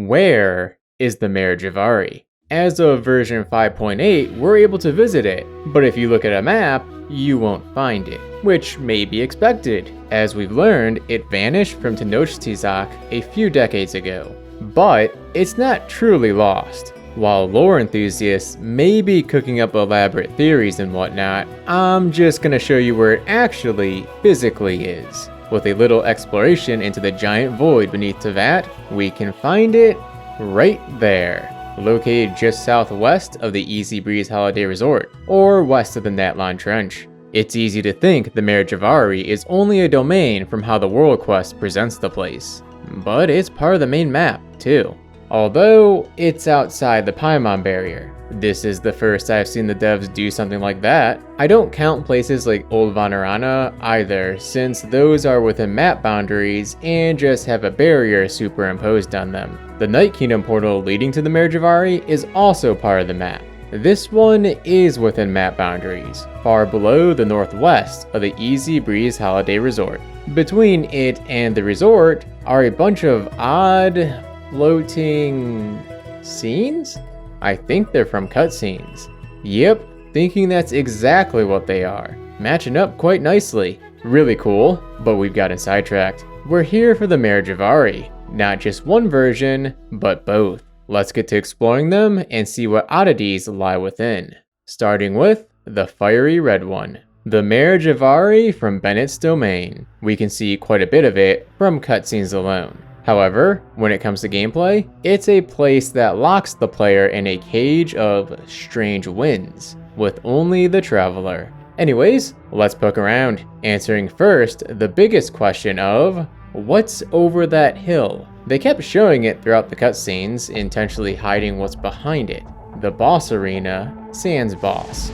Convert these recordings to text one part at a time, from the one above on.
Where is the Mare Jivari? As of version 5.8, we're able to visit it, but if you look at a map, you won't find it, which may be expected. As we've learned, it vanished from Tenochtitlan a few decades ago. But it's not truly lost. While lore enthusiasts may be cooking up elaborate theories and whatnot, I'm just gonna show you where it actually physically is. With a little exploration into the giant void beneath Teyvat, we can find it right there. Located just southwest of the Easy Breeze Holiday Resort, or west of the Natlan Trench. It's easy to think the Mare Jivari is only a domain from how the World Quest presents the place, but it's part of the main map, too. Although, it's outside the Paimon barrier. This is the first I've seen the devs do something like that. I don't count places like Old Vanarana either, since those are within map boundaries and just have a barrier superimposed on them. The Night Kingdom portal leading to the Mare Jivari is also part of the map. This one is within map boundaries, far below the northwest of the Easy Breeze Holiday Resort. Between it and the resort are a bunch of odd, floating scenes? I think they're from cutscenes. Yep, thinking that's exactly what they are. Matching up quite nicely. Really cool, but we've gotten sidetracked. We're here for the Mare Jivari. Not just one version, but both. Let's get to exploring them and see what oddities lie within. Starting with the fiery red one. The Mare Jivari from Bennett's Domain. We can see quite a bit of it from cutscenes alone. However, when it comes to gameplay, it's a place that locks the player in a cage of strange winds, with only the traveler. Anyways, let's poke around, answering first the biggest question of, what's over that hill? They kept showing it throughout the cutscenes, intentionally hiding what's behind it. The boss arena, sans boss.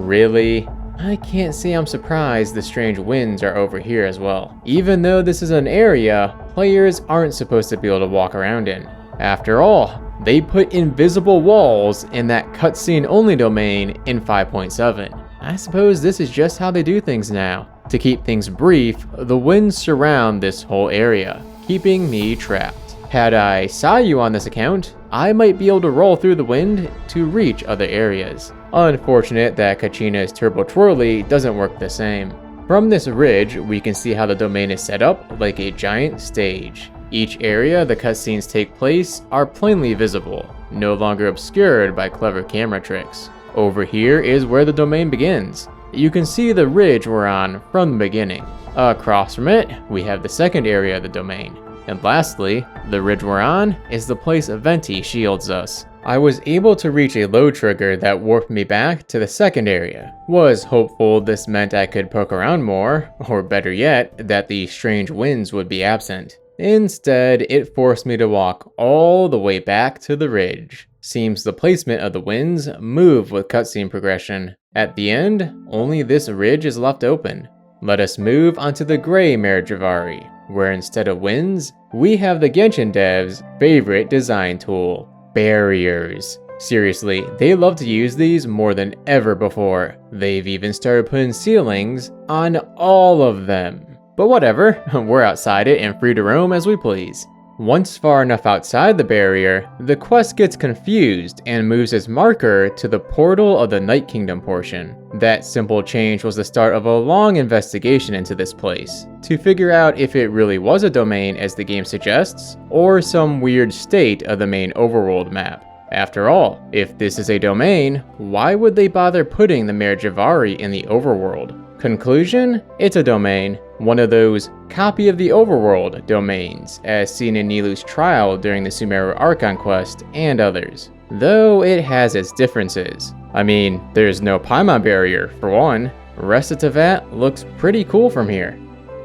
Really? I can't say I'm surprised the strange winds are over here as well. Even though this is an area players aren't supposed to be able to walk around in. After all, they put invisible walls in that cutscene only domain in 5.7. I suppose this is just how they do things now. To keep things brief, the winds surround this whole area, keeping me trapped. Had I saw you on this account, I might be able to roll through the wind to reach other areas. Unfortunate that Kachina's Turbo Twirly doesn't work the same. From this ridge, we can see how the domain is set up like a giant stage. Each area the cutscenes take place are plainly visible, no longer obscured by clever camera tricks. Over here is where the domain begins. You can see the ridge we're on from the beginning. Across from it, we have the second area of the domain. And lastly, the ridge we're on is the place Venti shields us. I was able to reach a load trigger that warped me back to the second area. Was hopeful this meant I could poke around more, or better yet, that the strange winds would be absent. Instead, it forced me to walk all the way back to the ridge. Seems the placement of the winds move with cutscene progression. At the end, only this ridge is left open. Let us move onto the gray Mare Jivari, where instead of winds, we have the Genshin devs' favorite design tool. Barriers. Seriously, they love to use these more than ever before. They've even started putting ceilings on all of them. But whatever, we're outside it and free to roam as we please. Once far enough outside the barrier, the quest gets confused and moves its marker to the portal of the Night Kingdom portion. That simple change was the start of a long investigation into this place, to figure out if it really was a domain as the game suggests, or some weird state of the main overworld map. After all, if this is a domain, why would they bother putting the Mare Jivari in the overworld? Conclusion? It's a domain, one of those copy of the overworld domains, as seen in Nilou's trial during the Sumeru Archon quest and others. Though it has its differences. I mean, there's no Paimon barrier, for one. Rest of Teyvat looks pretty cool from here.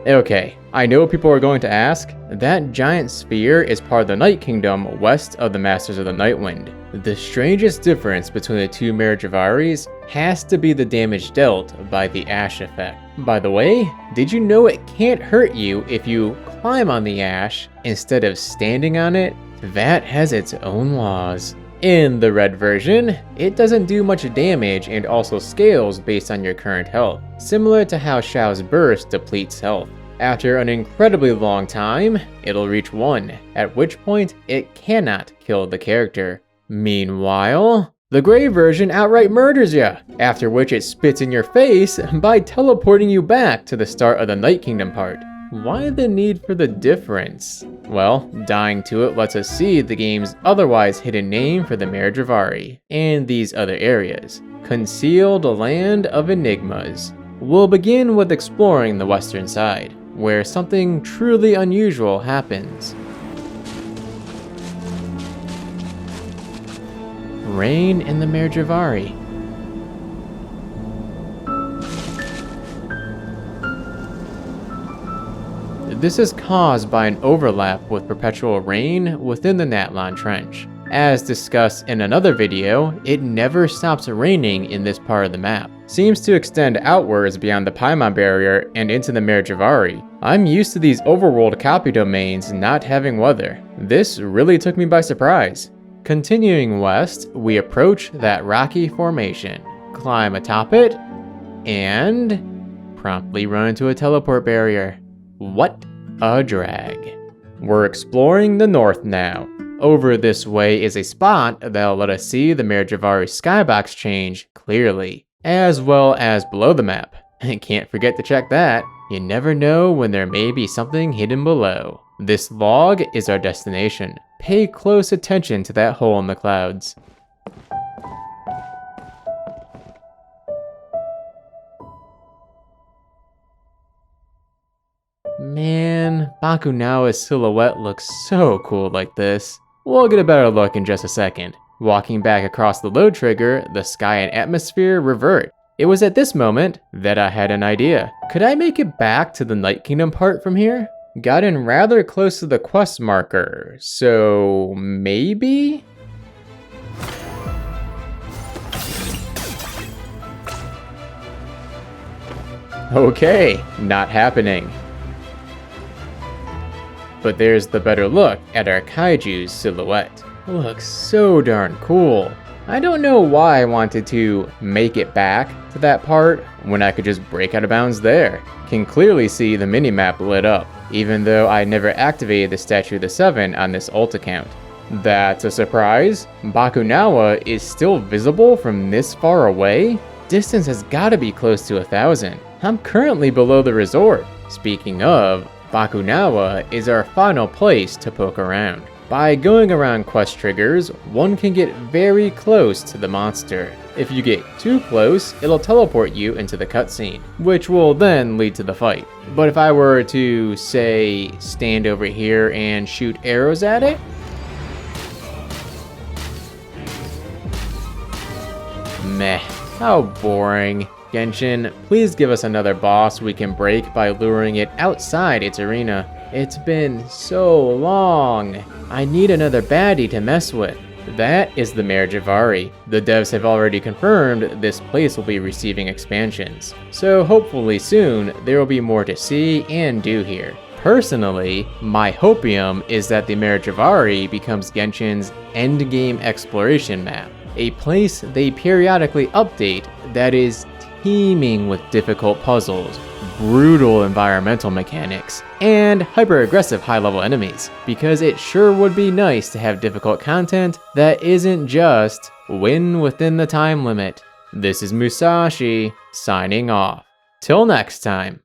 Okay, I know people are going to ask, that giant sphere is part of the Night Kingdom west of the Masters of the Nightwind. The strangest difference between the two Mare Jivaris has to be the damage dealt by the ash effect. By the way, did you know it can't hurt you if you climb on the ash instead of standing on it? That has its own laws. In the red version, it doesn't do much damage and also scales based on your current health, similar to how Xiao's burst depletes health. After an incredibly long time, it'll reach 1, at which point it cannot kill the character. Meanwhile, the gray version outright murders you, after which it spits in your face by teleporting you back to the start of the Night Kingdom part. Why the need for the difference? Well, dying to it lets us see the game's otherwise hidden name for the Mare Jivari and these other areas. Concealed Land of Enigmas. We'll begin with exploring the western side, where something truly unusual happens. Rain in the Mare Jivari. This is caused by an overlap with perpetual rain within the Natlan Trench. As discussed in another video, it never stops raining in this part of the map. Seems to extend outwards beyond the Paimon barrier and into the Mare Jivari. I'm used to these overworld copy domains not having weather. This really took me by surprise. Continuing west, we approach that rocky formation, climb atop it, and promptly run into a teleport barrier. What a drag. We're exploring the north now. Over this way is a spot that'll let us see the Mare Jivari skybox change clearly, as well as below the map. Can't forget to check that. You never know when there may be something hidden below. This log is our destination. Pay close attention to that hole in the clouds. Man, Bakunawa's silhouette looks so cool like this. We'll get a better look in just a second. Walking back across the load trigger, the sky and atmosphere revert. It was at this moment that I had an idea. Could I make it back to the Night Kingdom part from here? Got in rather close to the quest marker, so maybe? Okay, not happening. But there's the better look at our kaiju's silhouette. Looks so darn cool. I don't know why I wanted to make it back to that part when I could just break out of bounds there. Can clearly see the minimap lit up, even though I never activated the Statue of the Seven on this ult account. That's a surprise. Bakunawa is still visible from this far away? Distance has gotta be close to 1,000. I'm currently below the resort. Speaking of, Bakunawa is our final place to poke around. By going around quest triggers, one can get very close to the monster. If you get too close, it'll teleport you into the cutscene, which will then lead to the fight. But if I were to, say, stand over here and shoot arrows at it, meh, how boring. Genshin, please give us another boss we can break by luring it outside its arena. It's been so long. I need another baddie to mess with. That is the Mare Jivari. The devs have already confirmed this place will be receiving expansions. So hopefully soon, there will be more to see and do here. Personally, my hopium is that the Mare Jivari becomes Genshin's endgame exploration map. A place they periodically update that is teeming with difficult puzzles, brutal environmental mechanics, and hyper-aggressive high-level enemies, because it sure would be nice to have difficult content that isn't just win within the time limit. This is Moosashi, signing off. Till next time.